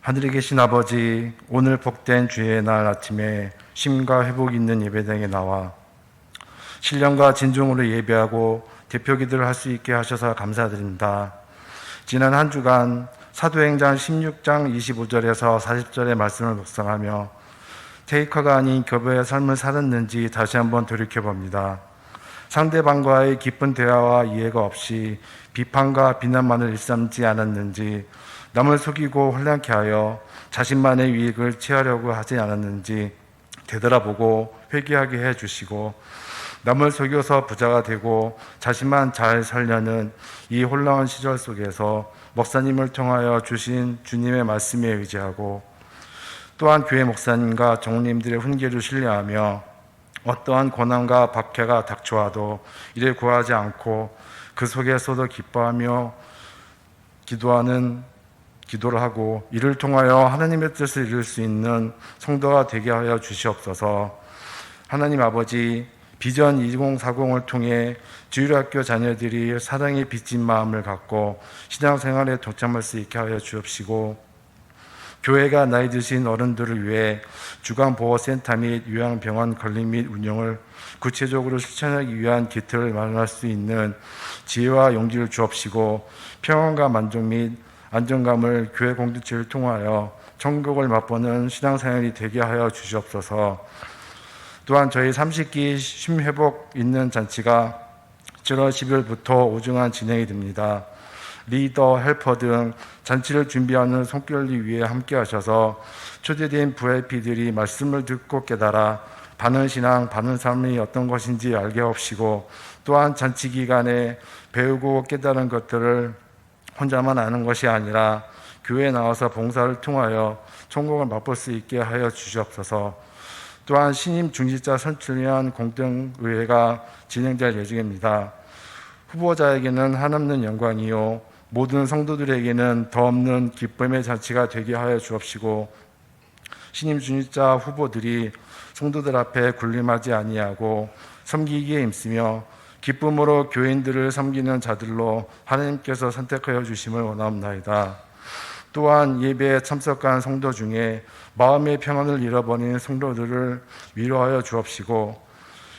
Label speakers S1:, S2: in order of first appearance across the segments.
S1: 하늘에 계신 아버지, 오늘 복된 주의 날 아침에 쉼과 회복 있는 예배당에 나와 신령과 진정으로 예배하고 대표기도를 할 수 있게 하셔서 감사드립니다. 지난 한 주간 사도행전 16장 25절에서 40절의 말씀을 묵상하며 테이커가 아닌 교배의 삶을 살았는지 다시 한번 돌이켜봅니다. 상대방과의 깊은 대화와 이해가 없이 비판과 비난만을 일삼지 않았는지, 남을 속이고 혼란케 하여 자신만의 유익을 취하려고 하지 않았는지 되돌아보고 회개하게 해주시고, 남을 속여서 부자가 되고 자신만 잘 살려는 이 혼란한 시절 속에서 목사님을 통하여 주신 주님의 말씀에 의지하고, 또한 교회 목사님과 종님들의 훈계를 신뢰하며 어떠한 고난과 박해가 닥쳐와도 이를 구하지 않고 그 속에서도 기뻐하며 기도를 하고 이를 통하여 하나님의 뜻을 이룰 수 있는 성도가 되게 하여 주시옵소서. 하나님 아버지, 비전 2040을 통해 주일학교 자녀들이 사랑에 빚진 마음을 갖고 신앙생활에 동참할 수 있게 하여 주옵시고, 교회가 나이 드신 어른들을 위해 주간보호센터 및 요양병원 건립 및 운영을 구체적으로 실천하기 위한 기틀을 마련할 수 있는 지혜와 용기를 주옵시고, 평안과 만족 및 안정감을 교회 공동체를 통하여 천국을 맛보는 신앙생활이 되게 하여 주시옵소서. 또한 저희 30기 쉼회복 있는 잔치가 7월 10일부터 오중한 진행이 됩니다. 리더, 헬퍼 등 잔치를 준비하는 손길을 위해 함께 하셔서 초대된 VIP들이 말씀을 듣고 깨달아 바른 신앙, 바른 삶이 어떤 것인지 알게 하옵시고, 또한 잔치 기간에 배우고 깨달은 것들을 혼자만 아는 것이 아니라 교회에 나와서 봉사를 통하여 천국을 맛볼 수 있게 하여 주시옵소서. 또한 신임 중직자 선출을 위한 공동의회가 진행될 예정입니다. 후보자에게는 한없는 영광이요 모든 성도들에게는 더 없는 기쁨의 잔치가 되게 하여 주옵시고, 신임 중직자 후보들이 성도들 앞에 군림하지 아니하고 섬기기에 힘쓰며 기쁨으로 교인들을 섬기는 자들로 하나님께서 선택하여 주심을 원하옵나이다. 또한 예배에 참석한 성도 중에 마음의 평안을 잃어버린 성도들을 위로하여 주옵시고,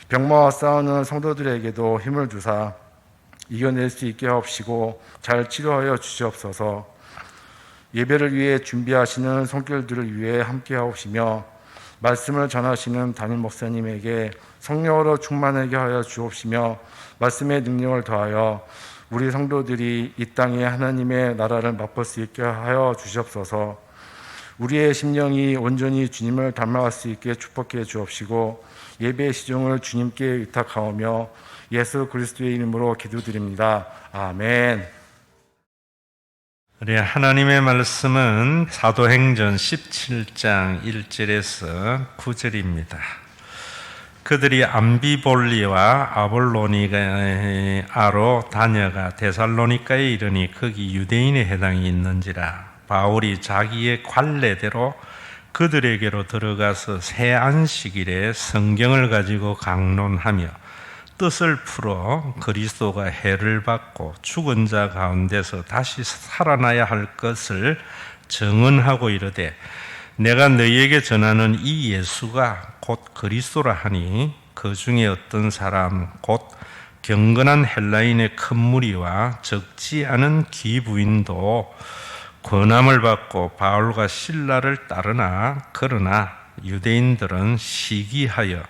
S1: 병마와 싸우는 성도들에게도 힘을 주사 이겨낼 수 있게 하옵시고 잘 치료하여 주시옵소서. 예배를 위해 준비하시는 손길들을 위해 함께 하옵시며, 말씀을 전하시는 담임 목사님에게 성령으로 충만하게 하여 주옵시며, 말씀의 능력을 더하여 우리 성도들이 이 땅에 하나님의 나라를 맛볼 수 있게 하여 주시옵소서. 우리의 심령이 온전히 주님을 닮아갈 수 있게 축복해 주옵시고, 예배의 시종을 주님께 의탁하오며 예수 그리스도의 이름으로 기도드립니다. 아멘.
S2: 우리 하나님의 말씀은 사도행전 17장 1절에서 9절입니다. 그들이 암비볼리와 아볼로니아로 다녀가 데살로니가에 이르니 거기 유대인의 해당이 있는지라. 바울이 자기의 관례대로 그들에게로 들어가서 새 안식일에 성경을 가지고 강론하며 뜻을 풀어 그리스도가 해를 받고 죽은 자 가운데서 다시 살아나야 할 것을 증언하고 이르되, 내가 너희에게 전하는 이 예수가 곧 그리스도라 하니 그 중에 어떤 사람 곧 경건한 헬라인의 큰 무리와 적지 않은 귀부인도 권함을 받고 바울과 실라를 따르나, 그러나 유대인들은 시기하여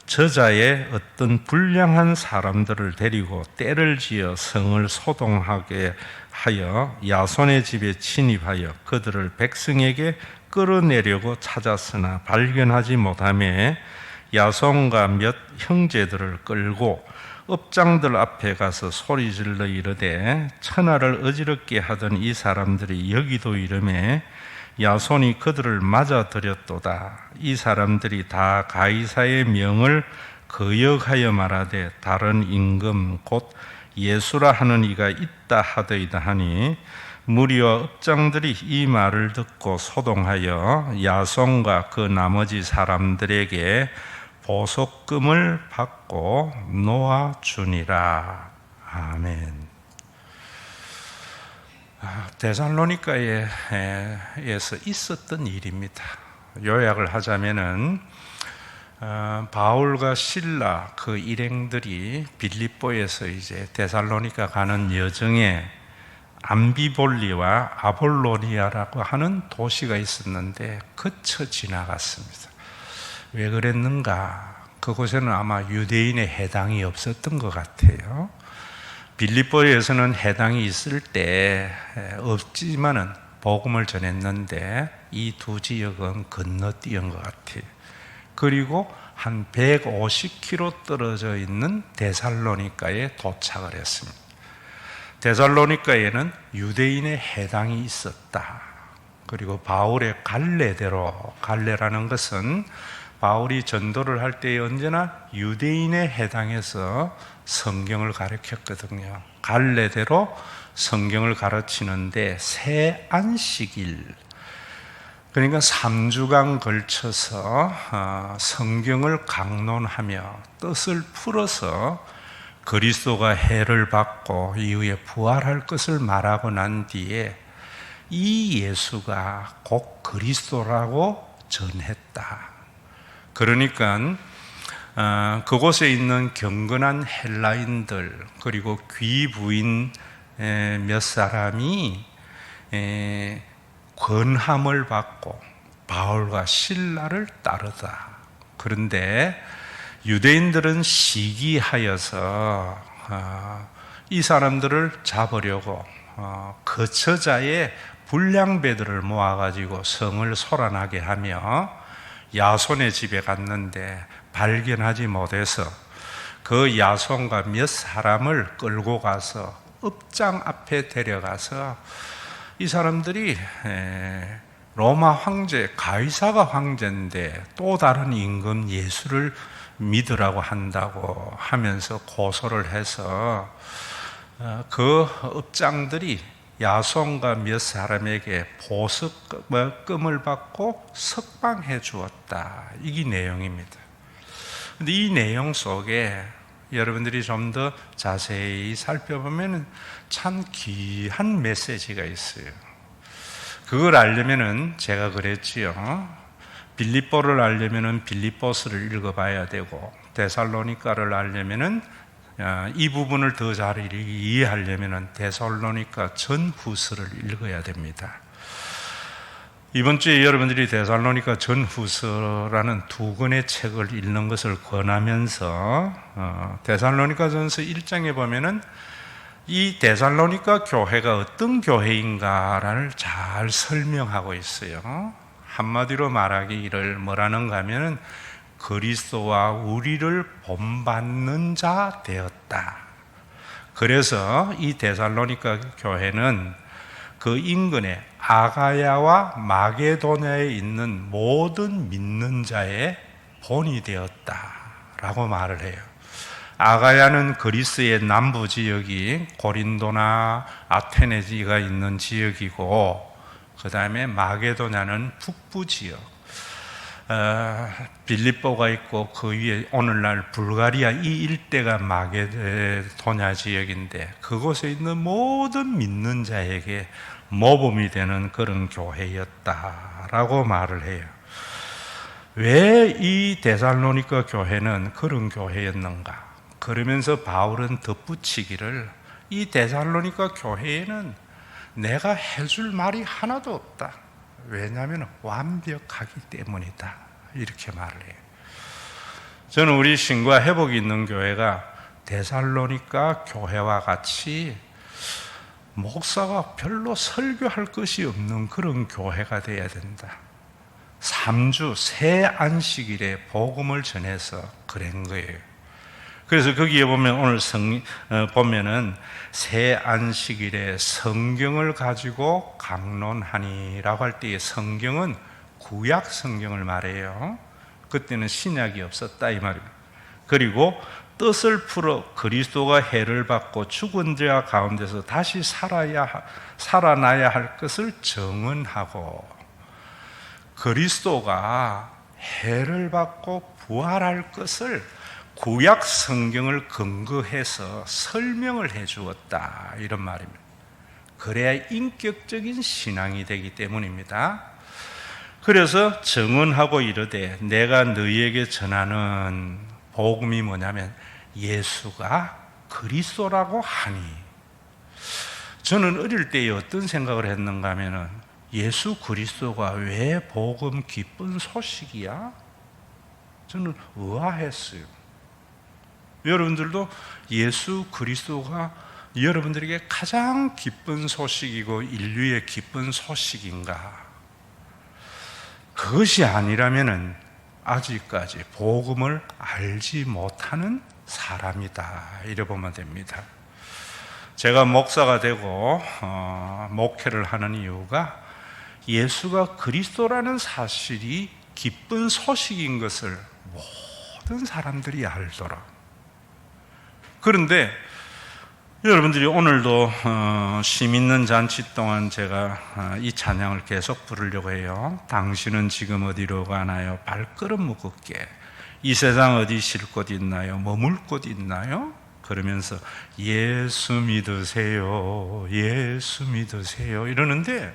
S2: 저자의 어떤 불량한 사람들을 데리고 때를 지어 성을 소동하게 하여 야손의 집에 침입하여 그들을 백성에게 끌어내려고 찾았으나 발견하지 못하며 야손과 몇 형제들을 끌고 업장들 앞에 가서 소리질러 이르되, 천하를 어지럽게 하던 이 사람들이 여기도 이르매 야손이 그들을 맞아들였도다. 이 사람들이 다 가이사의 명을 거역하여 말하되 다른 임금 곧 예수라 하는 이가 있다 하더이다 하니, 무리와 업장들이 이 말을 듣고 소동하여 야손과 그 나머지 사람들에게 보석금을 받고 놓아주니라. 아멘. 데살로니가에서 있었던 일입니다. 요약을 하자면은 바울과 실라 그 일행들이 빌립보에서 이제 데살로니가 가는 여정에 암비볼리와 아볼로니아라고 하는 도시가 있었는데 거쳐 지나갔습니다. 왜 그랬는가? 그곳에는 아마 유대인의 해당이 없었던 것 같아요. 빌립보에서는 해당이 있을 때 없지만은 복음을 전했는데 이 두 지역은 건너뛰은 것 같아요. 그리고 한 150km 떨어져 있는 데살로니가에 도착을 했습니다. 데살로니가에는 유대인의 해당이 있었다. 그리고 바울의 갈래대로, 갈래라는 것은 바울이 전도를 할 때 언제나 유대인의 해당에서 성경을 가르쳤거든요. 갈래대로 성경을 가르치는데 새 안식일, 그러니까 3주간 걸쳐서 성경을 강론하며 뜻을 풀어서 그리스도가 해를 받고 이후에 부활할 것을 말하고 난 뒤에 이 예수가 곧 그리스도라고 전했다. 그러니까 그곳에 있는 경건한 헬라인들 그리고 귀부인 몇 사람이 권함을 받고 바울과 실라를 따르다. 그런데 유대인들은 시기하여서 이 사람들을 잡으려고 거처자의 불량배들을 모아가지고 성을 소란하게 하며 야손의 집에 갔는데 발견하지 못해서 그 야손과 몇 사람을 끌고 가서 읍장 앞에 데려가서 이 사람들이 로마 황제 가이사가 황제인데 또 다른 임금 예수를 믿으라고 한다고 하면서 고소를 해서 그 읍장들이 야손과 몇 사람에게 보석금을 받고 석방해 주었다. 이게 내용입니다. 근데 이 내용 속에 여러분들이 좀 더 자세히 살펴보면 참 귀한 메시지가 있어요. 그걸 알려면은 제가 그랬지요. 빌립보를 알려면은 빌립보스를 읽어봐야 되고 데살로니가를 알려면은 이 부분을 더 잘 이해하려면은 데살로니가 전후서를 읽어야 됩니다. 이번 주에 여러분들이 데살로니가 전후서라는 두 권의 책을 읽는 것을 권하면서 데살로니가 전서 1장에 보면은 이 데살로니가 교회가 어떤 교회인가를 잘 설명하고 있어요. 한마디로 말하기를 뭐라는가 하면은 그리스도와 우리를 본받는 자 되었다. 그래서 이 데살로니가 교회는 그 인근에 아가야와 마게도냐에 있는 모든 믿는 자의 본이 되었다라고 말을 해요. 아가야는 그리스의 남부 지역이 고린도나 아테네지가 있는 지역이고, 그 다음에 마게도냐는 북부 지역, 빌립보가 있고 그 위에 오늘날 불가리아 이 일대가 마게도냐 지역인데 그곳에 있는 모든 믿는 자에게 모범이 되는 그런 교회였다라고 말을 해요. 왜 이 데살로니가 교회는 그런 교회였는가? 그러면서 바울은 덧붙이기를 이 데살로니가 교회에는 내가 해줄 말이 하나도 없다. 왜냐하면 완벽하기 때문이다. 이렇게 말을 해요. 저는 우리 신과 회복이 있는 교회가 데살로니가 교회와 같이 목사가 별로 설교할 것이 없는 그런 교회가 되어야 된다. 3주 새 안식일에 복음을 전해서 그런 거예요. 그래서 거기에 보면 오늘 보면은 새 안식일에 성경을 가지고 강론하니라고 할 때의 성경은 구약 성경을 말해요. 그때는 신약이 없었다 이 말입니다. 그리고 뜻을 풀어 그리스도가 해를 받고 죽은 자 가운데서 다시 살아나야 할 것을 정언하고, 그리스도가 해를 받고 부활할 것을 구약 성경을 근거해서 설명을 해 주었다 이런 말입니다. 그래야 인격적인 신앙이 되기 때문입니다. 그래서 증언하고 이르되 내가 너희에게 전하는 복음이 뭐냐면 예수가 그리스도라고 하니. 저는 어릴 때에 어떤 생각을 했는가 하면은 예수 그리스도가 왜 복음 기쁜 소식이야? 저는 의아했어요. 여러분들도 예수 그리스도가 여러분들에게 가장 기쁜 소식이고 인류의 기쁜 소식인가? 그것이 아니라면은 아직까지 복음을 알지 못하는 사람이다, 이래 보면 됩니다. 제가 목사가 되고 목회를 하는 이유가 예수가 그리스도라는 사실이 기쁜 소식인 것을 모든 사람들이 알더라. 그런데 여러분들이 오늘도 쉼 있는 잔치 동안 제가 이 찬양을 계속 부르려고 해요. 당신은 지금 어디로 가나요? 발걸음 무겁게 이 세상 어디 쉴 곳 있나요? 머물 곳 있나요? 그러면서 예수 믿으세요, 예수 믿으세요 이러는데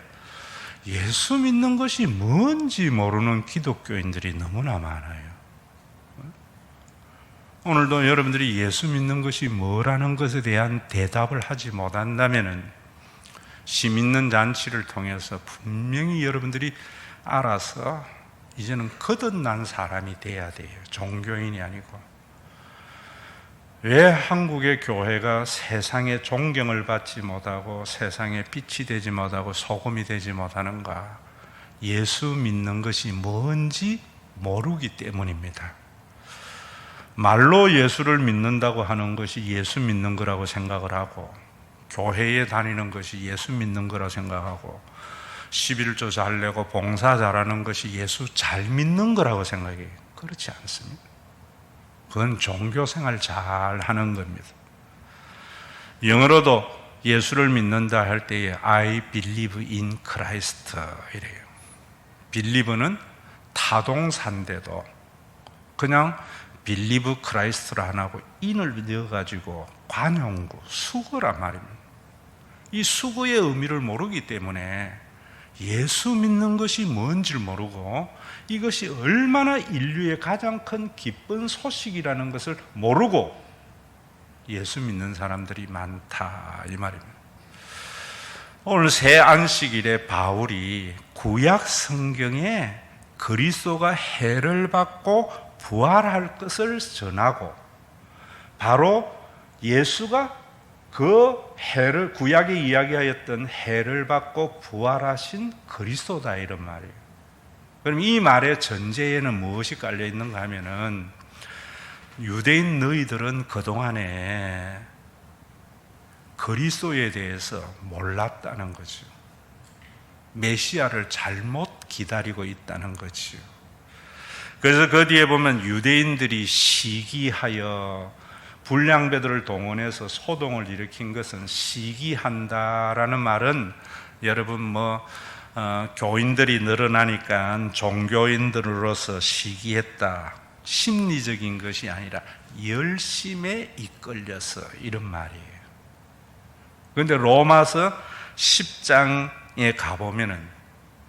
S2: 예수 믿는 것이 뭔지 모르는 기독교인들이 너무나 많아요. 오늘도 여러분들이 예수 믿는 것이 뭐라는 것에 대한 대답을 하지 못한다면 쉼 있는 잔치를 통해서 분명히 여러분들이 알아서 이제는 거듭난 사람이 돼야 돼요. 종교인이 아니고. 왜 한국의 교회가 세상의 존경을 받지 못하고 세상에 빛이 되지 못하고 소금이 되지 못하는가? 예수 믿는 것이 뭔지 모르기 때문입니다. 말로 예수를 믿는다고 하는 것이 예수 믿는 거라고 생각을 하고, 교회에 다니는 것이 예수 믿는 거라고 생각하고, 11조 잘 내고 봉사 잘하는 것이 예수 잘 믿는 거라고 생각해요. 그렇지 않습니다. 그건 종교생활 잘 하는 겁니다. 영어로도 예수를 믿는다 할 때에 I believe in Christ 이래요. believe는 타동사인데도 그냥 believe Christ를 안 하고 in을 넣어가지고 관용구, 수거란 말입니다. 이 수거의 의미를 모르기 때문에 예수 믿는 것이 뭔지를 모르고 이것이 얼마나 인류의 가장 큰 기쁜 소식이라는 것을 모르고 예수 믿는 사람들이 많다, 이 말입니다. 오늘 새 안식일에 바울이 구약 성경에 그리스도가 해를 받고 부활할 것을 전하고 바로 예수가 그 해를, 구약에 이야기하였던 해를 받고 부활하신 그리스도다, 이런 말이에요. 그럼 이 말의 전제에는 무엇이 깔려 있는가 하면은 유대인 너희들은 그동안에 그리스도에 대해서 몰랐다는 거죠. 메시아를 잘못 기다리고 있다는 거죠. 그래서 그 뒤에 보면 유대인들이 시기하여 불량배들을 동원해서 소동을 일으킨 것은 시기한다라는 말은 여러분 교인들이 늘어나니까 종교인들로서 시기했다, 심리적인 것이 아니라 열심에 이끌려서, 이런 말이에요. 그런데 로마서 10장에 가보면은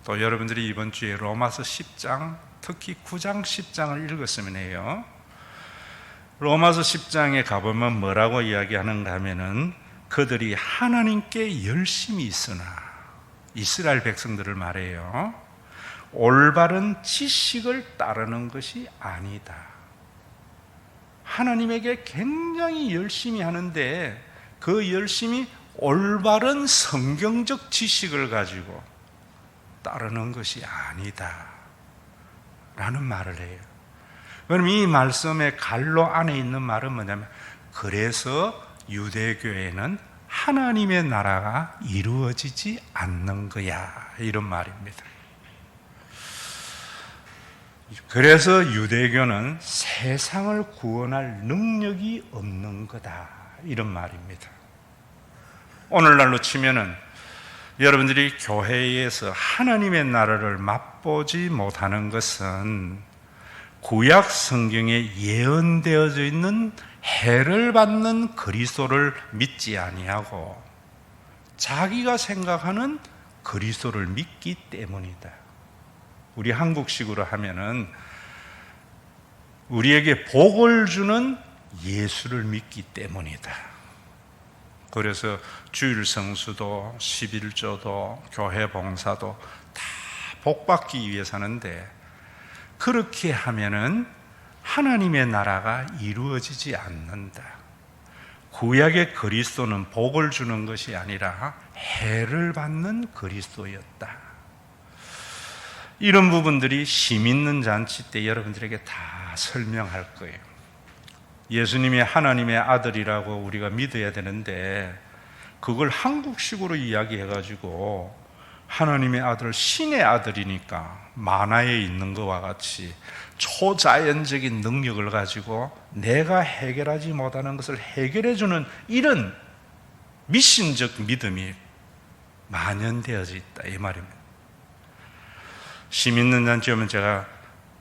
S2: 또 여러분들이 이번 주에 로마서 10장, 특히 9장 10장을 읽었으면 해요. 로마서 10장에 가보면 뭐라고 이야기하는가 하면은 그들이 하나님께 열심히 있으나, 이스라엘 백성들을 말해요, 올바른 지식을 따르는 것이 아니다. 하나님에게 굉장히 열심히 하는데 그 열심히 올바른 성경적 지식을 가지고 따르는 것이 아니다 라는 말을 해요. 그럼 이 말씀의 갈로 안에 있는 말은 뭐냐면, 그래서 유대교회는 하나님의 나라가 이루어지지 않는 거야, 이런 말입니다. 그래서 유대교는 세상을 구원할 능력이 없는 거다, 이런 말입니다. 오늘날로 치면은 여러분들이 교회에서 하나님의 나라를 맛보지 못하는 것은 구약 성경에 예언되어져 있는 해를 받는 그리스도를 믿지 아니하고 자기가 생각하는 그리스도를 믿기 때문이다. 우리 한국식으로 하면은 우리에게 복을 주는 예수를 믿기 때문이다. 그래서 주일 성수도 11조도 교회 봉사도 다 복받기 위해서 하는데, 그렇게 하면은 하나님의 나라가 이루어지지 않는다. 구약의 그리스도는 복을 주는 것이 아니라 해를 받는 그리스도였다. 이런 부분들이 심 있는 잔치 때 여러분들에게 다 설명할 거예요. 예수님이 하나님의 아들이라고 우리가 믿어야 되는데, 그걸 한국식으로 이야기해가지고 하나님의 아들, 신의 아들이니까 만화에 있는 것과 같이 초자연적인 능력을 가지고 내가 해결하지 못하는 것을 해결해주는 이런 미신적 믿음이 만연되어져 있다, 이 말입니다. 심 있는 잔치 오면 제가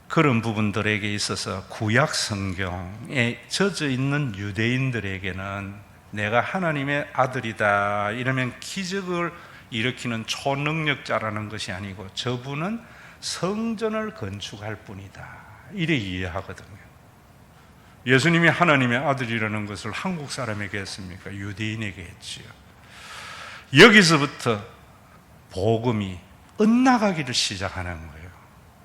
S2: 그런 부분들에게 있어서 구약 성경에 젖어 있는 유대인들에게는 내가 하나님의 아들이다 이러면 기적을 일으키는 초능력자라는 것이 아니고 저분은 성전을 건축할 뿐이다, 이래 이해하거든요. 예수님이 하나님의 아들이라는 것을 한국 사람에게 했습니까? 유대인에게 했지요. 여기서부터 복음이 엇나가기를 시작하는 거예요.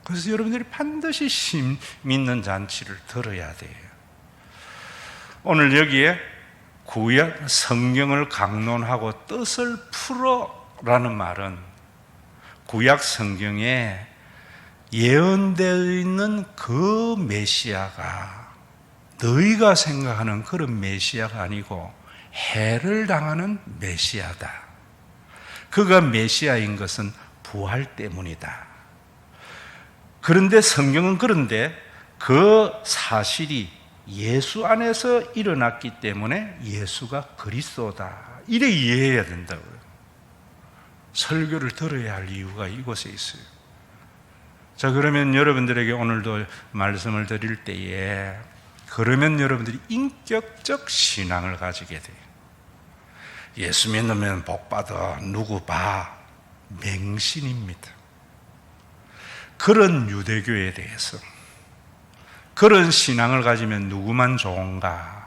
S2: 그래서 여러분들이 반드시 심 믿는 잔치를 들어야 돼요. 오늘 여기에 구약 성경을 강론하고 뜻을 풀어라는 말은 구약 성경에 예언되어 있는 그 메시아가 너희가 생각하는 그런 메시아가 아니고 해를 당하는 메시아다. 그가 메시아인 것은 부활 때문이다. 그런데 성경은 그런데 그 사실이 예수 안에서 일어났기 때문에 예수가 그리스도다, 이래 이해해야 된다고요. 설교를 들어야 할 이유가 이곳에 있어요. 자, 그러면 여러분들에게 오늘도 말씀을 드릴 때에, 그러면 여러분들이 인격적 신앙을 가지게 돼요. 예수 믿으면 복 받아, 누구 봐, 맹신입니다. 그런 유대교에 대해서, 그런 신앙을 가지면 누구만 좋은가?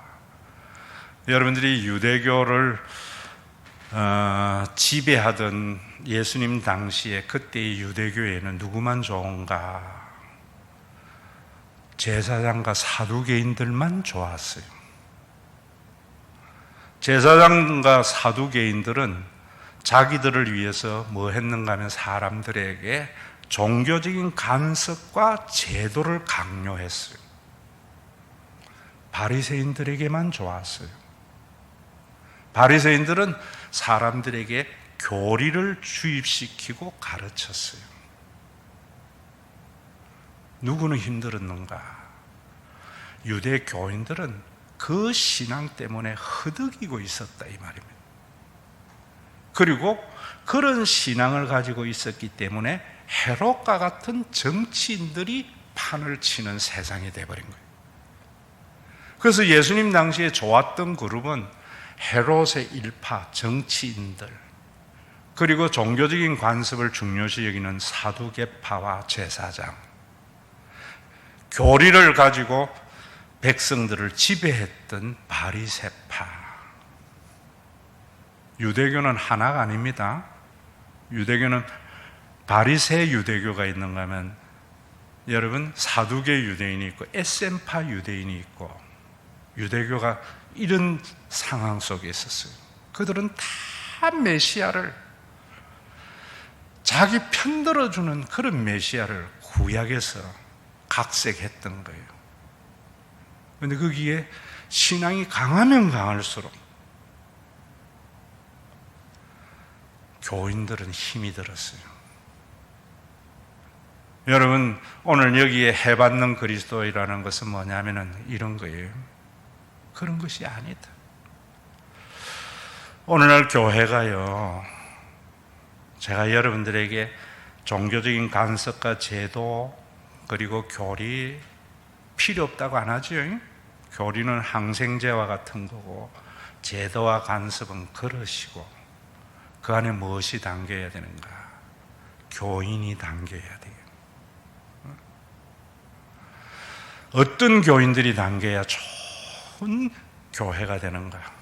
S2: 여러분들이 유대교를 지배하던 예수님 당시에 그때의 유대교에는 누구만 좋은가? 제사장과 사두개인들만 좋았어요. 제사장과 사두개인들은 자기들을 위해서 뭐 했는가 하면 사람들에게 종교적인 간섭과 제도를 강요했어요. 바리새인들에게만 좋았어요. 바리새인들은 사람들에게 교리를 주입시키고 가르쳤어요. 누구는 힘들었는가? 유대 교인들은 그 신앙 때문에 허덕이고 있었다, 이 말입니다. 그리고 그런 신앙을 가지고 있었기 때문에 헤롯과 같은 정치인들이 판을 치는 세상이 되어버린 거예요. 그래서 예수님 당시에 좋았던 그룹은 헤롯의 일파, 정치인들, 그리고 종교적인 관습을 중요시 여기는 사두개파와 제사장, 교리를 가지고 백성들을 지배했던 바리새파. 유대교는 하나가 아닙니다. 유대교는 바리새 유대교가 있는가 하면 여러분 사두개 유대인이 있고 에센파 유대인이 있고, 유대교가 이런 상황 속에 있었어요. 그들은 다 메시아를, 자기 편들어주는 그런 메시아를 구약에서 각색했던 거예요. 그런데 거기에 신앙이 강하면 강할수록 교인들은 힘이 들었어요. 여러분, 오늘 여기에 해받는 그리스도이라는 것은 뭐냐면은 이런 거예요. 그런 것이 아니다. 오늘날 교회가요, 제가 여러분들에게 종교적인 간섭과 제도 그리고 교리 필요 없다고 안 하죠. 교리는 항생제와 같은 거고 제도와 간섭은 그릇이고, 그 안에 무엇이 담겨야 되는가? 교인이 담겨야 돼요. 어떤 교인들이 담겨야 좋은 교회가 되는가?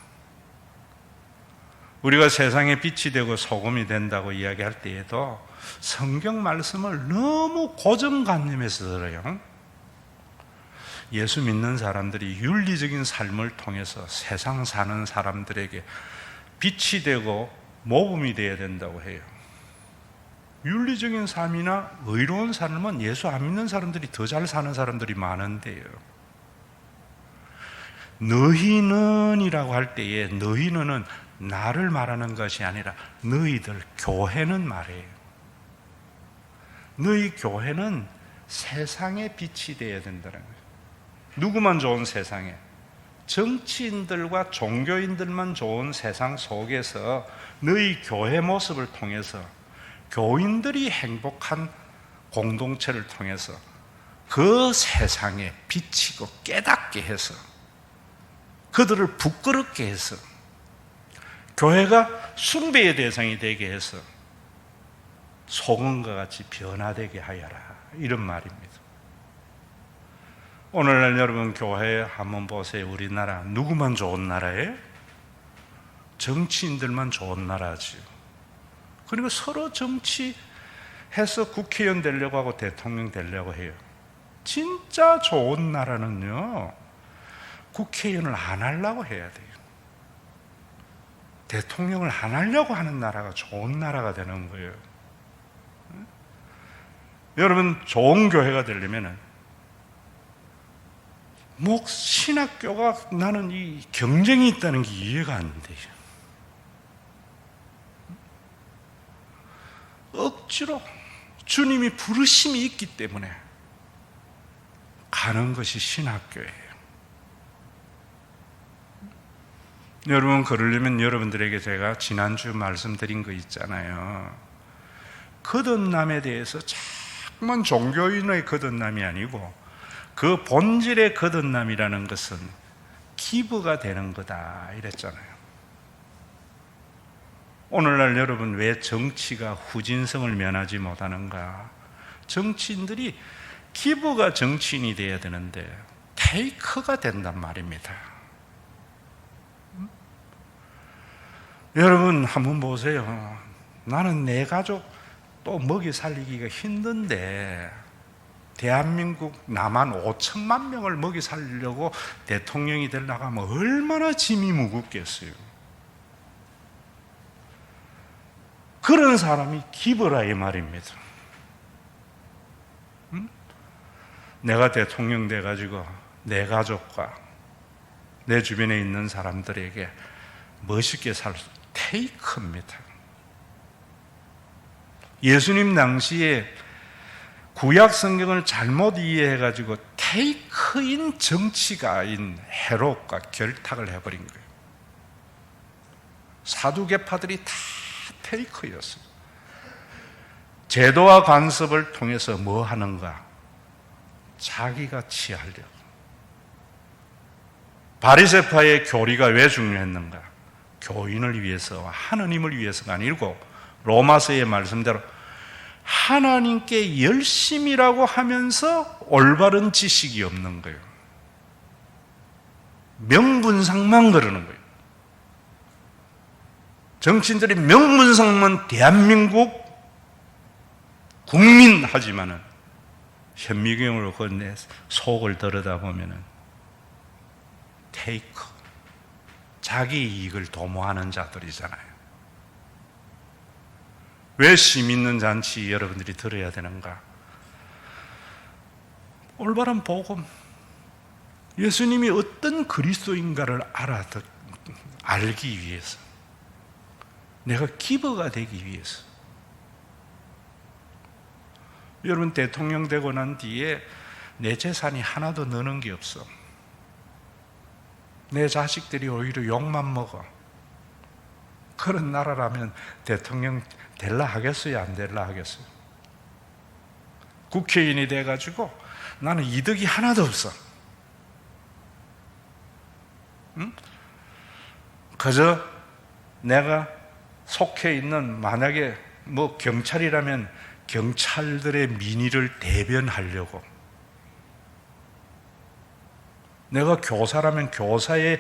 S2: 우리가 세상에 빛이 되고 소금이 된다고 이야기할 때에도 성경 말씀을 너무 고정관념에서 들어요. 예수 믿는 사람들이 윤리적인 삶을 통해서 세상 사는 사람들에게 빛이 되고 모범이 되어야 된다고 해요. 윤리적인 삶이나 의로운 삶은 예수 안 믿는 사람들이 더 잘 사는 사람들이 많은데요. 너희는이라고 할 때에 너희는 나를 말하는 것이 아니라 너희들 교회는 말해요. 너희 교회는 세상의 빛이 되어야 된다는 거예요. 누구만 좋은 세상에, 정치인들과 종교인들만 좋은 세상 속에서 너희 교회 모습을 통해서 교인들이 행복한 공동체를 통해서 그 세상에 비치고 깨닫게 해서 그들을 부끄럽게 해서 교회가 숭배의 대상이 되게 해서 소금과 같이 변화되게 하여라, 이런 말입니다. 오늘날 여러분 교회 한번 보세요. 우리나라 누구만 좋은 나라예요? 정치인들만 좋은 나라지요. 그리고 서로 정치해서 국회의원 되려고 하고 대통령 되려고 해요. 진짜 좋은 나라는요, 국회의원을 안 하려고 해야 돼요. 대통령을 안 하려고 하는 나라가 좋은 나라가 되는 거예요. 여러분, 좋은 교회가 되려면 신학교가 나는 이 경쟁이 있다는 게 이해가 안 돼요. 억지로 주님이 부르심이 있기 때문에 가는 것이 신학교예요. 여러분, 그러려면 여러분들에게 제가 지난주 말씀드린 거 있잖아요. 거듭남에 대해서 자꾸만 종교인의 거듭남이 아니고 그 본질의 거듭남이라는 것은 기부가 되는 거다, 이랬잖아요. 오늘날 여러분, 왜 정치가 후진성을 면하지 못하는가? 정치인들이 기부가 정치인이 돼야 되는데 테이커가 된단 말입니다. 여러분 한번 보세요. 나는 내 가족 또 먹이 살리기가 힘든데 대한민국 남한 5천만 명을 먹이 살리려고 대통령이 되려고 하면 얼마나 짐이 무겁겠어요. 그런 사람이 기부라, 이 말입니다. 내가 대통령 돼가지고 내 가족과 내 주변에 있는 사람들에게 멋있게 살 수, 테이크입니다. 예수님 당시에 구약 성경을 잘못 이해해가지고 테이크인 정치가인 헤롯과 결탁을 해버린 거예요. 사두개파들이 다 테이크였어요. 제도와 간섭을 통해서 뭐 하는가? 자기가 취하려고. 바리새파의 교리가 왜 중요했는가? 교인을 위해서, 하나님을 위해서가 아니고 로마서의 말씀대로 하나님께 열심이라고 하면서 올바른 지식이 없는 거예요. 명분상만 그러는 거예요. 정치인들이 명분상만 대한민국 국민 하지만은 현미경으로 그 내 속을 들여다보면은 테이크, 자기 이익을 도모하는 자들이잖아요. 왜 심 있는 잔치 여러분들이 들어야 되는가? 올바른 복음, 예수님이 어떤 그리스도인가를 알기 위해서, 내가 기버가 되기 위해서. 여러분, 대통령 되고 난 뒤에 내 재산이 하나도 느는 게 없어. 내 자식들이 오히려 욕만 먹어. 그런 나라라면 대통령 될라 하겠어요? 안 될라 하겠어요? 국회의원이 돼가지고 나는 이득이 하나도 없어. 응? 그저 내가 속해 있는, 만약에 뭐 경찰이라면 경찰들의 민의를 대변하려고, 내가 교사라면 교사의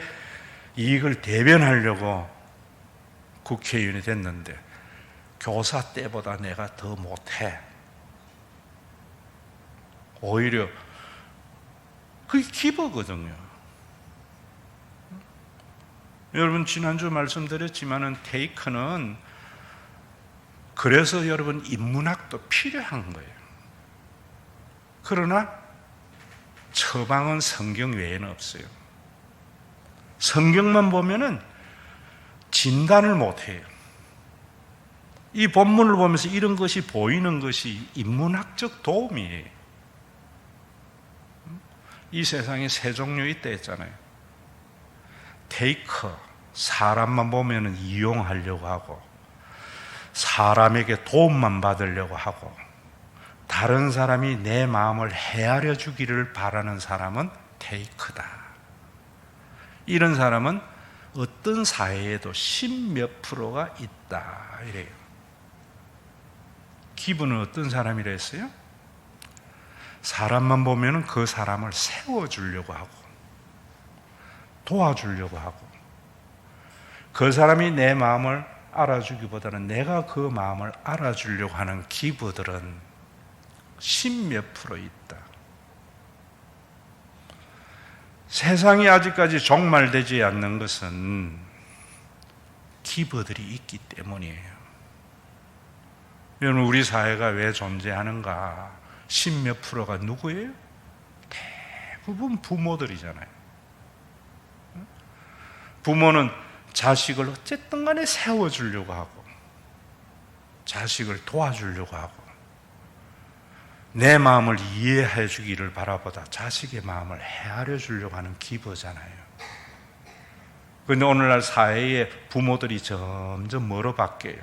S2: 이익을 대변하려고 국회의원이 됐는데 교사 때보다 내가 더 못해. 오히려 그게 기버거든요. 여러분, 지난주 말씀드렸지만은 테이크는, 그래서 여러분 인문학도 필요한 거예요. 그러나 처방은 성경 외에는 없어요. 성경만 보면은 진단을 못 해요. 이 본문을 보면서 이런 것이 보이는 것이 인문학적 도움이에요. 이 세상에 세 종류 있다 했잖아요. 테이커, 사람만 보면은 이용하려고 하고, 사람에게 도움만 받으려고 하고, 다른 사람이 내 마음을 헤아려 주기를 바라는 사람은 테이크다. 이런 사람은 어떤 사회에도 10몇 프로가 있다 이래요. 기브는 어떤 사람이라 했어요? 사람만 보면 그 사람을 세워주려고 하고, 도와주려고 하고, 그 사람이 내 마음을 알아주기보다는 내가 그 마음을 알아주려고 하는 기브들은 10몇 프로 있다. 세상이 아직까지 종말되지 않는 것은 기브들이 있기 때문이에요. 여러분, 우리 사회가 왜 존재하는가? 10몇 프로가 누구예요? 대부분 부모들이잖아요. 부모는 자식을 어쨌든 간에 세워주려고 하고, 자식을 도와주려고 하고, 내 마음을 이해해 주기를 바라보다 자식의 마음을 헤아려 주려고 하는 기버잖아요. 그런데 오늘날 사회의 부모들이 점점 뭐로 바뀌어요?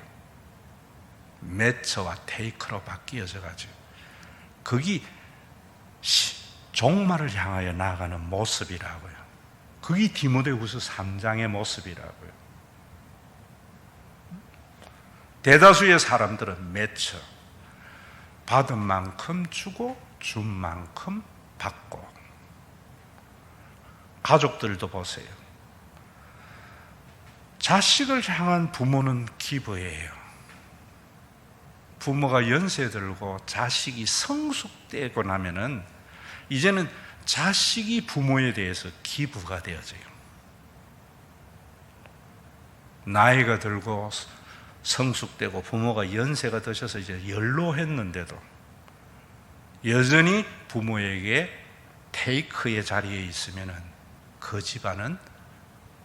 S2: 매처와 테이크로 바뀌어져 가지고, 그게 종말을 향하여 나아가는 모습이라고요. 그게 디모데후서 3장의 모습이라고요. 대다수의 사람들은 매처, 받은 만큼 주고 준 만큼 받고. 가족들도 보세요. 자식을 향한 부모는 기브예요. 부모가 연세 들고 자식이 성숙되고 나면은 이제는 자식이 부모에 대해서 기브가 되어져요. 나이가 들고 성숙되고 부모가 연세가 드셔서 이제 연로했는데도 여전히 부모에게 테이크의 자리에 있으면은 그 집안은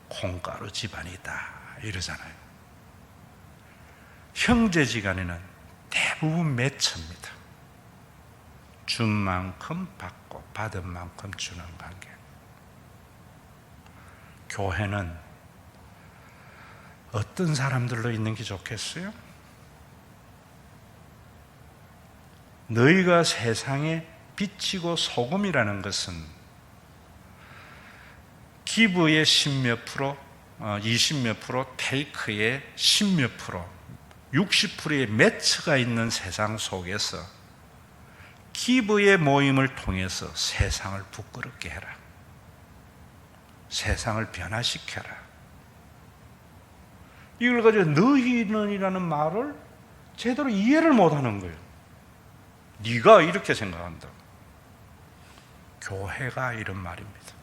S2: 콩가루 집안이다 이러잖아요. 형제지간에는 대부분 매처입니다. 준 만큼 받고 받은 만큼 주는 관계. 교회는 어떤 사람들로 있는 게 좋겠어요? 너희가 세상의 빛이고 소금이라는 것은 기브의 10몇 프로, 20몇 프로, 테이크의 10몇 프로, 60%의 매처가 있는 세상 속에서 기브의 모임을 통해서 세상을 부끄럽게 해라. 세상을 변화시켜라. 이걸 가지고 너희는이라는 말을 제대로 이해를 못하는 거예요. 네가 이렇게 생각한다. 교회가 이런 말입니다.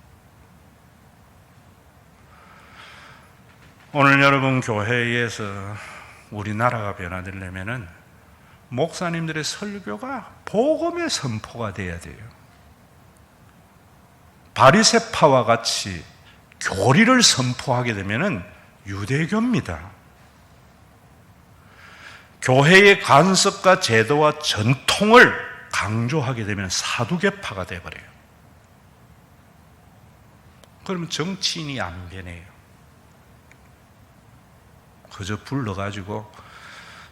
S2: 오늘 여러분, 교회에서 우리나라가 변화되려면은 목사님들의 설교가 복음의 선포가 돼야 돼요. 바리새파와 같이 교리를 선포하게 되면은 유대교입니다. 교회의 관습과 제도와 전통을 강조하게 되면 사두개파가 되어버려요. 그러면 정치인이 안 변해요. 그저 불러가지고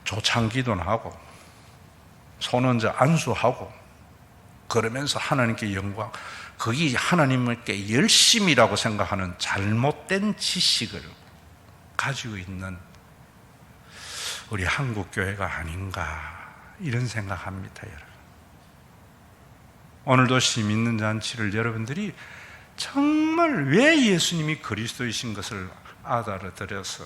S2: 조창기도는 하고 손은 안수하고 그러면서 하나님께 영광, 그게 하나님께 열심이라고 생각하는 잘못된 지식을 가지고 있는 우리 한국 교회가 아닌가 이런 생각합니다, 여러분. 오늘도 심 있는 잔치를 여러분들이 정말 왜 예수님이 그리스도이신 것을 알아들여서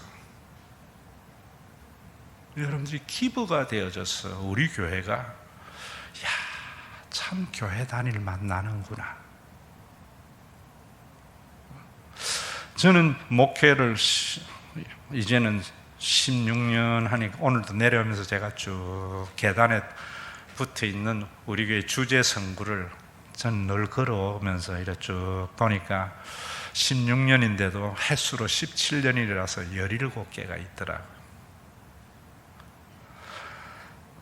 S2: 여러분들이 기부가 되어져서 우리 교회가 야, 참 교회 다닐 맛 나는구나. 저는 목회를 이제는 16년 하니까 오늘도 내려오면서 제가 쭉 계단에 붙어 있는 우리 교회 주제 성구를 전 늘 걸어오면서 이렇게 쭉 보니까 16년인데도 횟수로 17년이라서 17개가 있더라고요.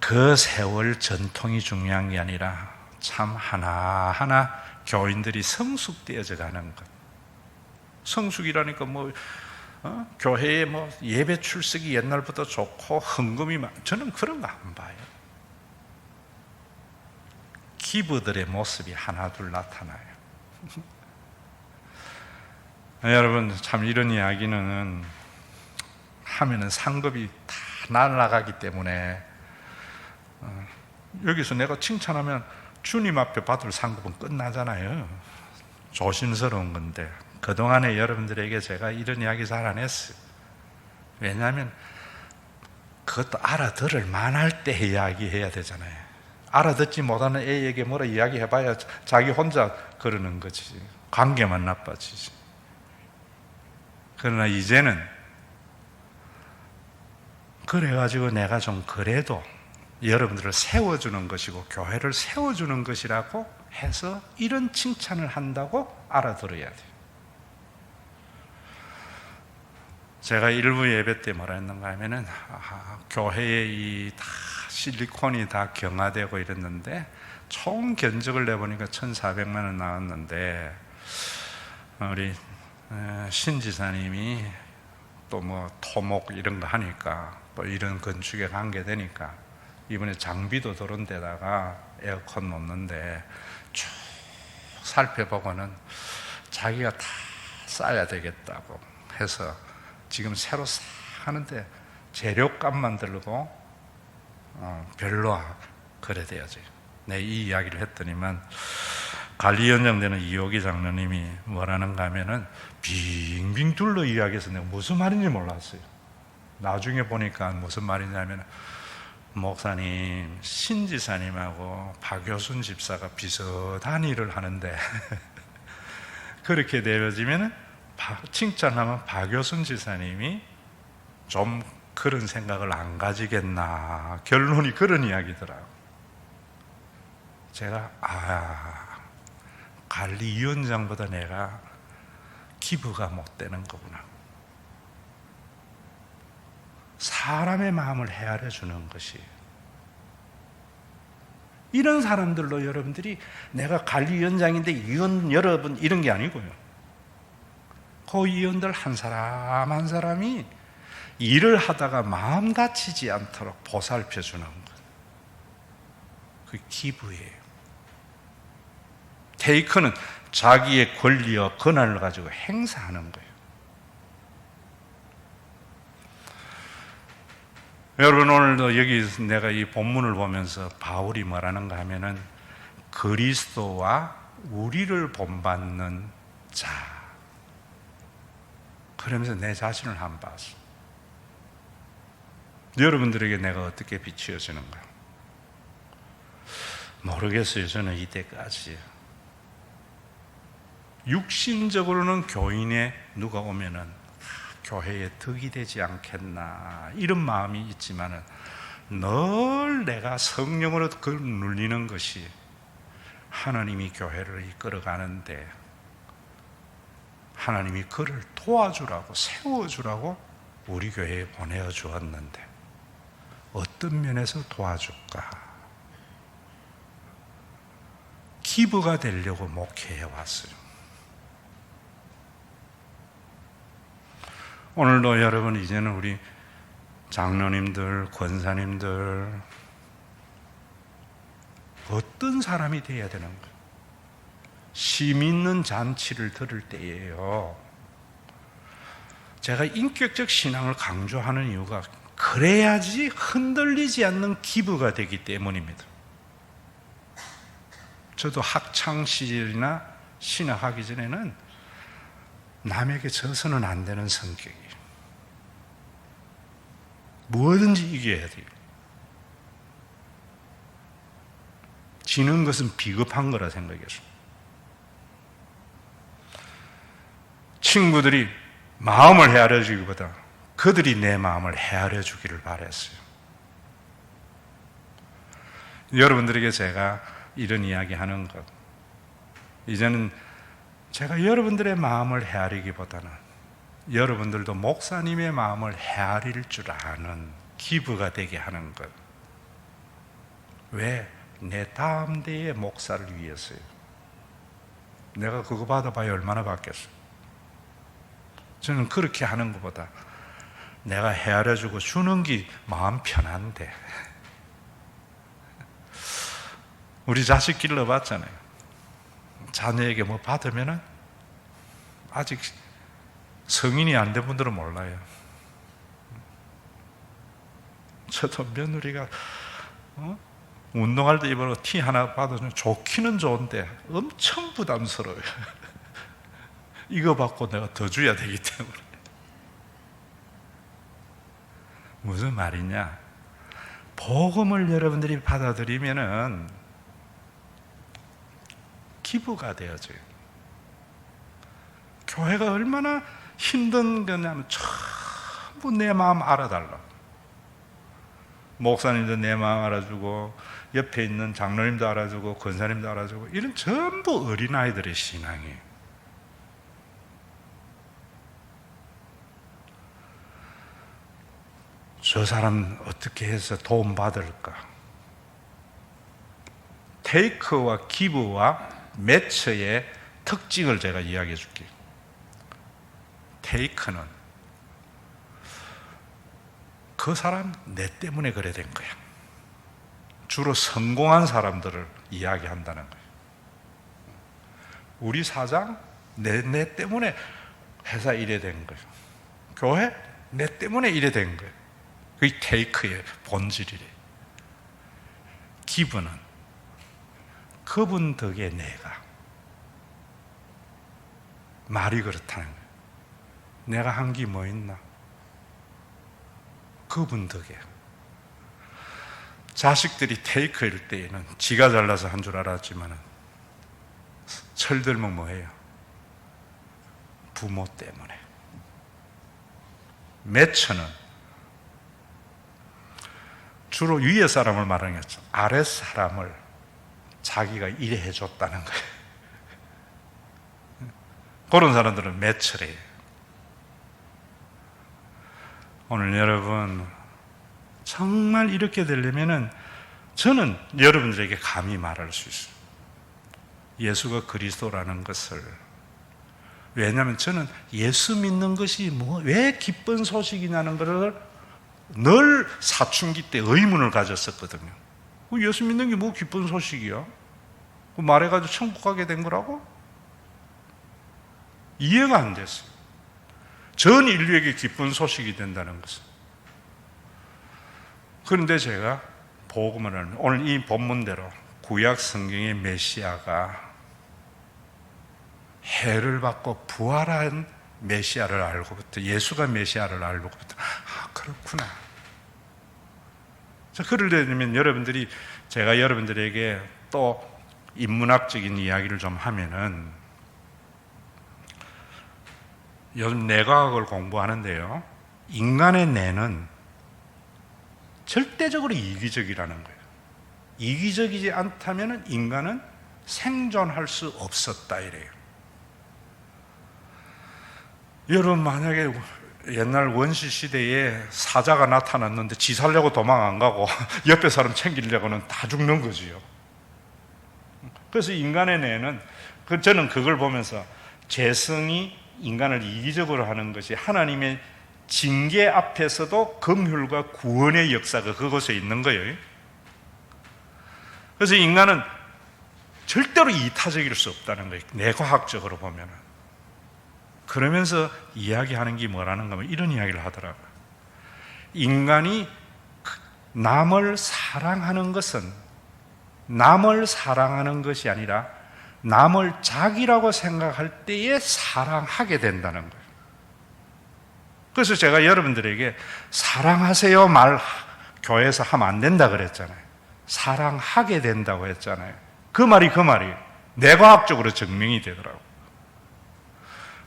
S2: 그 세월 전통이 중요한 게 아니라 참 하나하나 교인들이 성숙되어져 가는 것. 성숙이라니까 교회에 예배 출석이 옛날부터 좋고 헌금이 저는 그런 거 안 봐요. 기부들의 모습이 하나둘 나타나요. 여러분, 참 이런 이야기는 하면은 상급이 다 날아가기 때문에 여기서 내가 칭찬하면 주님 앞에 받을 상급은 끝나잖아요. 조심스러운 건데 그동안에 여러분들에게 제가 이런 이야기 잘 안 했어요. 왜냐하면 그것도 알아들을 만할 때 이야기해야 되잖아요. 알아듣지 못하는 애에게 뭐라 이야기해봐야 자기 혼자 그러는 거지. 관계만 나빠지지. 그러나 이제는 그래가지고 내가 좀 그래도 여러분들을 세워주는 것이고 교회를 세워주는 것이라고 해서 이런 칭찬을 한다고 알아들어야 돼요. 제가 일부 예배 때 뭐라 했는가 하면은 교회에 이 다 실리콘이 다 경화되고 이랬는데 총 견적을 내보니까 1,400만 원 나왔는데 우리 신 지사님이 또 토목 이런 거 하니까 또 이런 건축에 관계되니까 이번에 장비도 들은 데다가 에어컨 놓는데 쭉 살펴보고는 자기가 다 싸야 되겠다고 해서 지금 새로 싹 하는데 재료값만 들고 별로 그래 돼야지. 내 이 이야기를 했더니만 관리위원장 되는 이호기 장로님이 뭐라는가 하면은 빙빙 둘러 이야기해서 내가 무슨 말인지 몰랐어요. 나중에 보니까 무슨 말이냐면 목사님, 신지사님하고 박효순 집사가 비슷한 일을 하는데 그렇게 되어지면 칭찬하면 박효순 지사님이 좀 그런 생각을 안 가지겠나. 결론이 그런 이야기더라고요. 제가 관리위원장보다 내가 기부가 못 되는 거구나. 사람의 마음을 헤아려 주는 것이 이런 사람들로 여러분들이 내가 관리위원장인데 위원 여러분 이런 게 아니고요. 그 위원들 한 사람 한 사람이 일을 하다가 마음 다치지 않도록 보살펴 주는 것. 그 기부예요. 테이크는 자기의 권리와 권한을 가지고 행사하는 거예요. 여러분, 오늘도 여기 내가 이 본문을 보면서 바울이 뭐라는가 하면은 그리스도와 우리를 본받는 자. 그러면서 내 자신을 한번 봤어. 여러분들에게 내가 어떻게 비추어지는가? 모르겠어요. 저는 이때까지. 육신적으로는 교인에 누가 오면은 교회에 덕이 되지 않겠나 이런 마음이 있지만은 늘 내가 성령으로 그걸 눌리는 것이 하나님이 교회를 이끌어 가는데 하나님이 그를 도와주라고 세워주라고 우리 교회에 보내어 주었는데 어떤 면에서 도와줄까? 기부가 되려고 목회해 왔어요. 오늘도 여러분 이제는 우리 장로님들, 권사님들 어떤 사람이 되어야 되는 거예요? 심 있는 잔치를 들을 때예요. 제가 인격적 신앙을 강조하는 이유가 그래야지 흔들리지 않는 기부가 되기 때문입니다. 저도 학창시절이나 신학하기 전에는 남에게 져서는 안 되는 성격이에요. 뭐든지 이겨야 돼요. 지는 것은 비겁한 거라 생각했어요. 친구들이 마음을 헤아려 주기보다 그들이 내 마음을 헤아려 주기를 바랬어요. 여러분들에게 제가 이런 이야기 하는 것, 이제는 제가 여러분들의 마음을 헤아리기보다는 여러분들도 목사님의 마음을 헤아릴 줄 아는 기부가 되게 하는 것. 왜? 내 다음 대의 목사를 위해서요. 내가 그거 받아봐야 얼마나 받겠어. 저는 그렇게 하는 것보다 내가 헤아려주고 주는 게 마음 편한데. 우리 자식 길러봤잖아요. 자녀에게 뭐 받으면은 아직 성인이 안 된 분들은 몰라요. 저도 며느리가 운동할 때 입으로 티 하나 받으면 좋기는 좋은데 엄청 부담스러워요. 이거 받고 내가 더 줘야 되기 때문에. 무슨 말이냐? 복음을 여러분들이 받아들이면은 기부가 되어져요. 교회가 얼마나 힘든 거냐면 전부 내 마음 알아달라. 목사님도 내 마음 알아주고 옆에 있는 장로님도 알아주고 권사님도 알아주고 이런 전부 어린아이들의 신앙이에요. 저 사람 어떻게 해서 도움 받을까? 테이크와 기브와 매처의 특징을 제가 이야기해 줄게요. 테이크는 그 사람 내 때문에 그래 된 거야. 주로 성공한 사람들을 이야기한다는 거예요. 우리 사장 내 때문에 회사 이래 된 거예요. 교회 내 때문에 이래 된 거예요. 그게 테이크의 본질이래. 기브는 그분 덕에 내가, 말이 그렇다는 거예요. 내가 한 게 뭐 있나? 그분 덕에. 자식들이 테이크일 때에는 지가 잘나서 한 줄 알았지만 철들면 뭐예요? 부모 때문에. 매처는 주로 위에 사람을 말하는 거죠. 아래 사람을 자기가 이래 해줬다는 거예요. 그런 사람들은 매처래요. 오늘 여러분 정말 이렇게 되려면은 저는 여러분들에게 감히 말할 수 있어요. 예수가 그리스도라는 것을. 왜냐하면 저는 예수 믿는 것이 왜 기쁜 소식이냐는 것을 늘 사춘기 때 의문을 가졌었거든요. 예수 믿는 게 뭐 기쁜 소식이야? 말해가지고 천국 가게 된 거라고? 이해가 안 됐어요. 전 인류에게 기쁜 소식이 된다는 것은. 그런데 제가 복음을 하면 오늘 이 본문대로 구약 성경의 메시아가 해를 받고 부활한 메시아를 알고부터, 예수가 메시아를 알고부터 그렇구나. 자, 그러려면 여러분들이, 제가 여러분들에게 또 인문학적인 이야기를 좀 하면은, 요즘 뇌과학을 공부하는데요, 인간의 뇌는 절대적으로 이기적이라는 거예요. 이기적이지 않다면 인간은 생존할 수 없었다 이래요. 여러분, 만약에 옛날 원시 시대에 사자가 나타났는데 지 살려고 도망 안 가고 옆에 사람 챙기려고는 다 죽는 거지요. 그래서 인간의 뇌는, 저는 그걸 보면서 재성이 인간을 이기적으로 하는 것이 하나님의 징계 앞에서도 긍휼과 구원의 역사가 그곳에 있는 거예요. 그래서 인간은 절대로 이타적일 수 없다는 거예요. 뇌과학적으로 보면은. 그러면서 이야기하는 게 뭐라는가 하면 이런 이야기를 하더라고요. 인간이 남을 사랑하는 것은 남을 사랑하는 것이 아니라 남을 자기라고 생각할 때에 사랑하게 된다는 거예요. 그래서 제가 여러분들에게 사랑하세요 말 교회에서 하면 안 된다 그랬잖아요. 사랑하게 된다고 했잖아요. 그 말이 뇌과학적으로 증명이 되더라고요.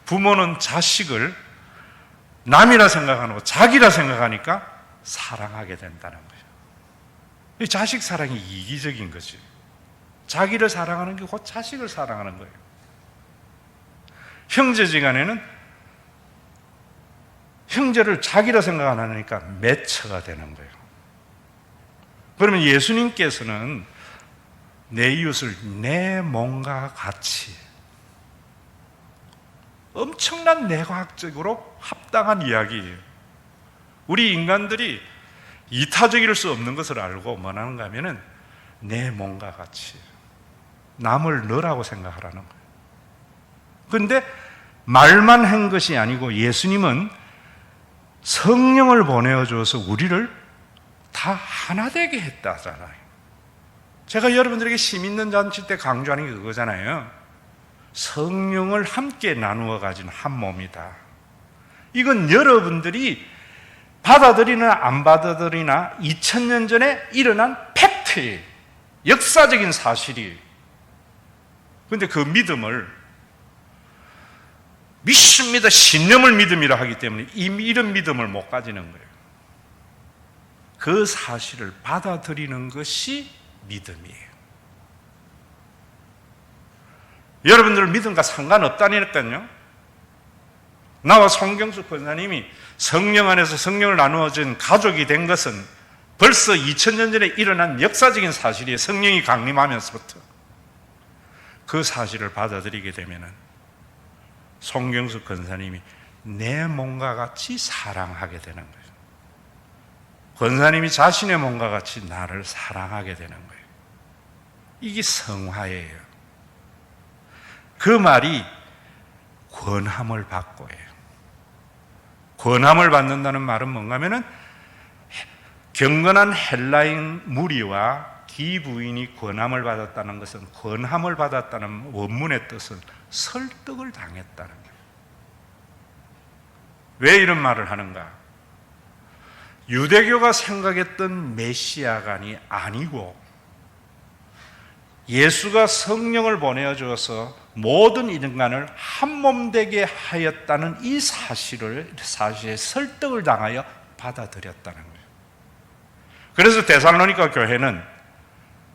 S2: 부모는 자식을 남이라 생각하고 자기라 생각하니까 사랑하게 된다는 거예요. 이 자식 사랑이 이기적인 거지. 자기를 사랑하는 게 곧 자식을 사랑하는 거예요. 형제지간에는 형제를 자기라 생각 안 하니까 매처가 되는 거예요. 그러면 예수님께서는 내 이웃을 내 몸과 같이, 엄청난 뇌과학적으로 합당한 이야기예요. 우리 인간들이 이타적일 수 없는 것을 알고 뭐 하는가 하면은 내 몸과 같이 남을 너라고 생각하라는 거예요. 그런데 말만 한 것이 아니고 예수님은 성령을 보내어줘서 우리를 다 하나 되게 했다잖아요. 제가 여러분들에게 힘 있는 잔치 때 강조하는 게 그거잖아요. 성령을 함께 나누어 가진 한 몸이다. 이건 여러분들이 받아들이나 안 받아들이나 2000년 전에 일어난 팩트예요. 역사적인 사실이에요. 그런데 그 믿음을 믿습니다, 신념을 믿음이라 하기 때문에 이런 믿음을 못 가지는 거예요. 그 사실을 받아들이는 것이 믿음이에요. 여러분들 믿음과 상관없다니까요. 나와 송경수 권사님이 성령 안에서 성령을 나누어진 가족이 된 것은 벌써 2000년 전에 일어난 역사적인 사실이에요. 성령이 강림하면서부터. 그 사실을 받아들이게 되면은 송경수 권사님이 내 몸과 같이 사랑하게 되는 거예요. 권사님이 자신의 몸과 같이 나를 사랑하게 되는 거예요. 이게 성화예요. 그 말이 권함을 받고예요. 권함을 받는다는 말은 뭔가 하면은 경건한 헬라인 무리와 기부인이 권함을 받았다는 것은, 권함을 받았다는 원문의 뜻은 설득을 당했다는 거예요. 왜 이런 말을 하는가? 유대교가 생각했던 메시아간이 아니고 예수가 성령을 보내어줘서 모든 인간을 한 몸 되게 하였다는 이 사실에 설득을 당하여 받아들였다는 거예요. 그래서 데살로니가 교회는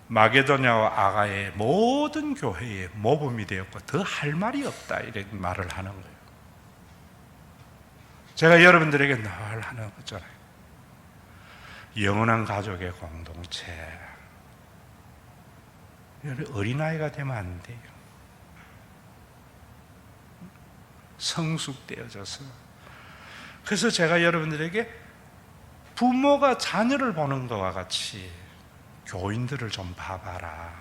S2: 마게도냐와 아가의 모든 교회의 모범이 되었고 더 할 말이 없다, 이런 말을 하는 거예요. 제가 여러분들에게 늘 하는 거잖아요. 영원한 가족의 공동체. 어린아이가 되면 안 돼요. 성숙되어져서. 그래서 제가 여러분들에게 부모가 자녀를 보는 것과 같이 교인들을 좀 봐봐라.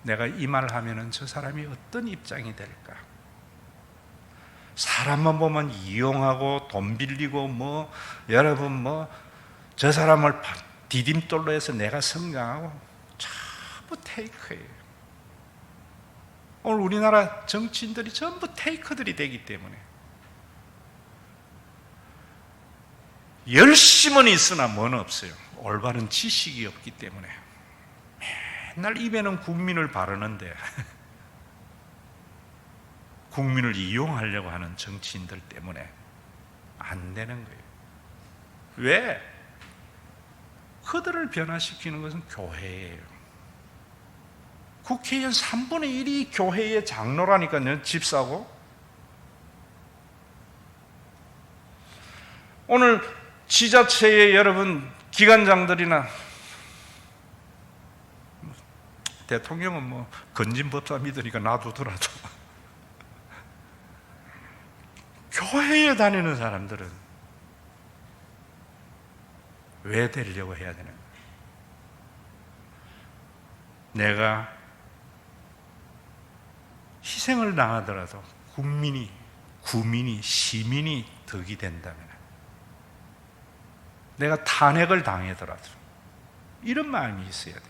S2: 내가 이 말을 하면은 저 사람이 어떤 입장이 될까? 사람만 보면 이용하고 돈 빌리고 여러분 저 사람을 디딤돌로 해서 내가 성장하고 전부 테이크예요. 오늘 우리나라 정치인들이 전부 테이크들이 되기 때문에 열심은 있으나 뭐는 없어요. 올바른 지식이 없기 때문에 맨날 입에는 국민을 바르는데 국민을 이용하려고 하는 정치인들 때문에 안 되는 거예요. 왜? 그들을 변화시키는 것은 교회예요. 국회의원 3분의 1이 교회의 장로라니까요, 집사고. 오늘 지자체의 여러분 기관장들이나 대통령은 건진법사 믿으니까 놔두더라도 교회에 다니는 사람들은 왜 되려고 해야 되는 거예요? 내가 희생을 당하더라도 국민이 구민이, 시민이 덕이 된다면, 내가 탄핵을 당하더라도 이런 마음이 있어야 돼요.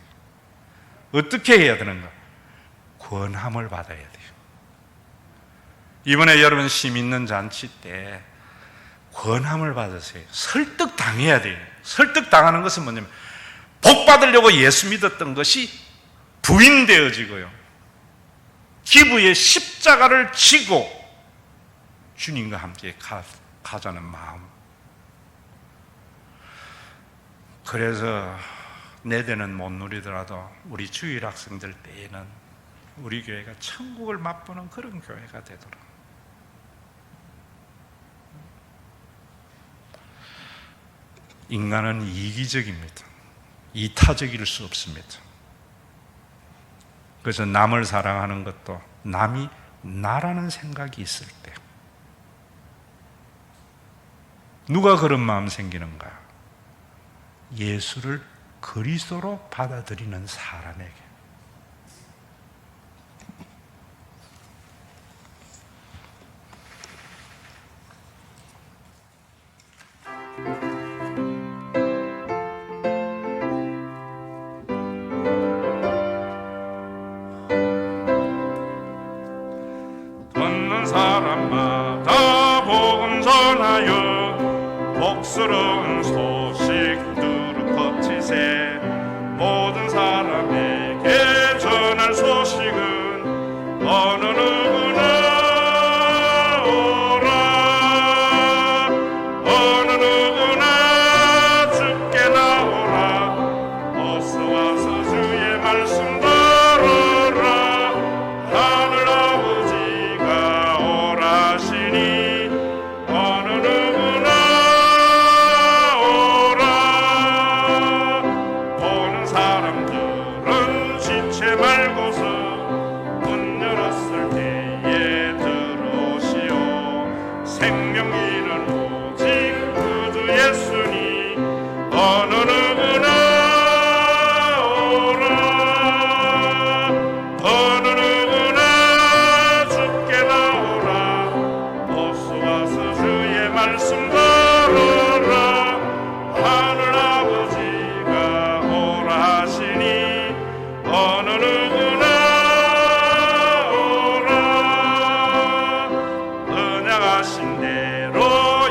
S2: 어떻게 해야 되는가? 권함을 받아야 돼요. 이번에 여러분 심 있는 잔치 때 권함을 받으세요. 설득당해야 돼요. 설득당하는 것은 뭐냐면, 복 받으려고 예수 믿었던 것이 부인되어지고요, 기부의 십자가를 지고 주님과 함께 가자는 마음. 그래서 내 대는 못 누리더라도 우리 주일 학생들 때에는 우리 교회가 천국을 맛보는 그런 교회가 되도록. 인간은 이기적입니다. 이타적일 수 없습니다. 그래서 남을 사랑하는 것도 남이 나라는 생각이 있을 때. 누가 그런 마음 생기는가? 예수를 그리스도로 받아들이는 사람에게.
S3: 듣는 사람마다 복음 전하여 복스러운 소식들을 퍼치세. 모든 사람에게 전할 소식은 어느 누구나 오라. 어느 누구나 주께 나오라. 어서 와서 주의 말씀 들으라. 하늘 아버지가 오라시니 어느 누구나 오라. 보는 사람들은 지체 말고서 문 열었을 때에 들어오시오. 생명이는 오직 그주 예수니 어느 누구나 오라. 어느 누구나 주께 나오라. 어서 와서 주의 말씀 들으라. 하늘 아버지가 오라 하시니 어느 누구나 오라. 언약하신 대로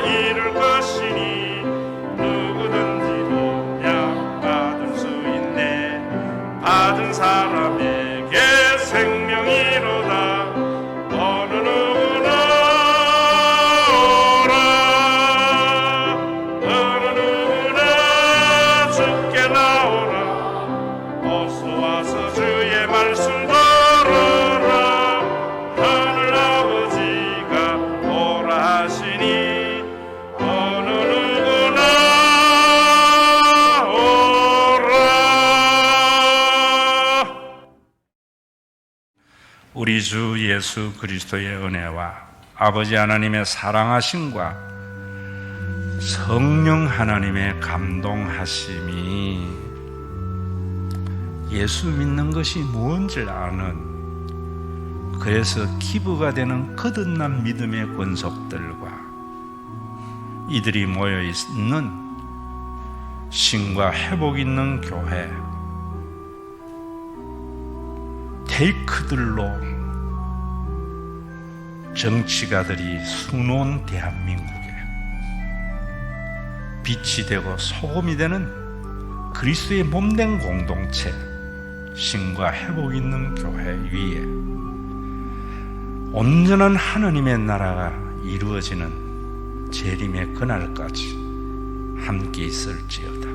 S3: 이룰 것이니 누구든지 언약 받을 수 있네. 받은 사람에게 생명이로다. 어느 누구나 오라. 어느 누구나 주께 나오라. 어서 와서 주의 말씀 들으라. 하늘 아버지가 오라 하시니 어느 누구나 오라.
S2: 우리 주 예수 그리스도의 은혜와 아버지 하나님의 사랑하심과 성령 하나님의 감동하심이 예수 믿는 것이 무언지 아는, 그래서 기부가 되는 거듭난 믿음의 권속들과 이들이 모여 있는 신과 회복 있는 교회 테이크들로 정치가들이 수놓은 대한민국에 빛이 되고 소금이 되는 그리스도의 몸된 공동체, 신과 회복 있는 교회 위에 온전한 하나님의 나라가 이루어지는 재림의 그날까지 함께 있을지어다.